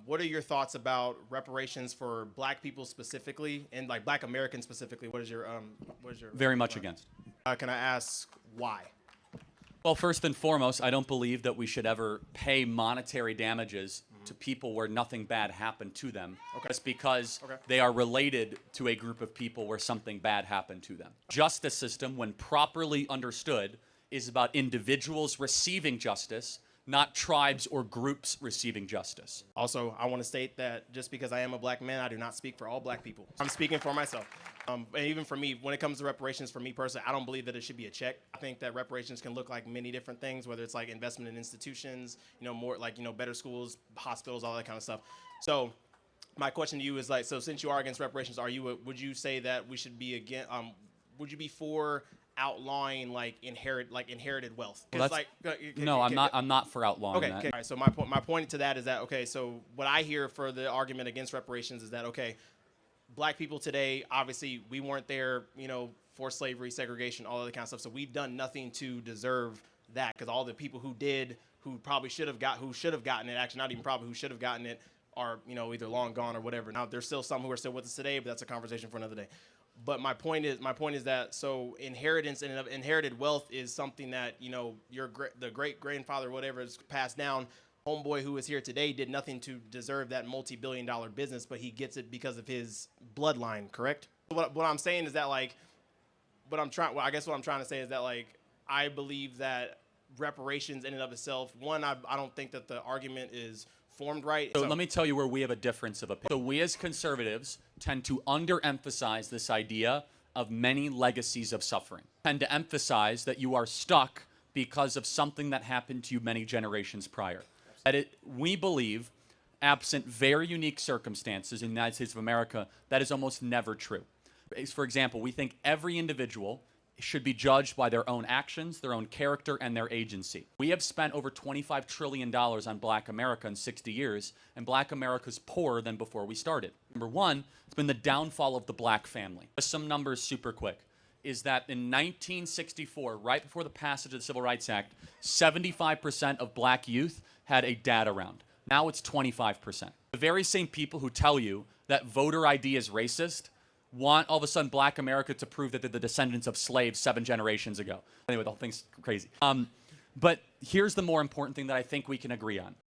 What are your thoughts about reparations for Black people specifically, and like Black Americans specifically? What is your Very much against. Can I ask why? Well, first and foremost, I don't believe that we should ever pay monetary damages to people where nothing bad happened to them. Okay. Just because Okay. they are related to a group of people where something bad happened to them. Justice system, when properly understood, is about individuals receiving justice, not tribes or groups receiving justice. Also, I want to state that just because I am a Black man, I do not speak for all Black people. I'm speaking for myself. And even for me, when it comes to reparations, for me personally, I don't believe that it should be a check. I think that reparations can look like many different things, whether it's like investment in institutions, more like, better schools, hospitals, all that kind of stuff. So my question to you is like, so since you are against reparations, would you say that we should be would you be for outlawing inherited wealth? Well, no, I'm not for outlawing okay, that. Okay. All right, so my point to that is that, okay, so what I hear for the argument against reparations is that, okay, Black people today, obviously, we weren't there, for slavery, segregation, all of that kind of stuff. So we've done nothing to deserve that, because all the people who probably should have gotten it, actually not even probably, who should have gotten it, are, either long gone or whatever. Now, there's still some who are still with us today, but that's a conversation for another day. But my point is that, so inheritance and inherited wealth is something that, the great grandfather, whatever, is passed down. Homeboy who is here today did nothing to deserve that multi-billion-dollar business, but he gets it because of his bloodline, correct? What I'm saying is that, like, what I'm trying to say is that, like, I believe that reparations in and of itself, one, I don't think that the argument is formed right. So let me tell you where we have a difference of opinion. So we as conservatives tend to underemphasize this idea of many legacies of suffering. Tend to emphasize that you are stuck because of something that happened to you many generations prior. We believe, absent very unique circumstances in the United States of America, that is almost never true. For example, we think every individual should be judged by their own actions, their own character, and their agency. We have spent over $25 trillion on Black America in 60 years, and Black America's poorer than before we started. Number one, it's been the downfall of the Black family. Just some numbers super quick. Is that in 1964, right before the passage of the Civil Rights Act, 75% of Black youth had a dad around. Now it's 25%. The very same people who tell you that voter ID is racist want all of a sudden Black America to prove that they're the descendants of slaves 7 generations ago. Anyway, the whole thing's crazy. But here's the more important thing that I think we can agree on.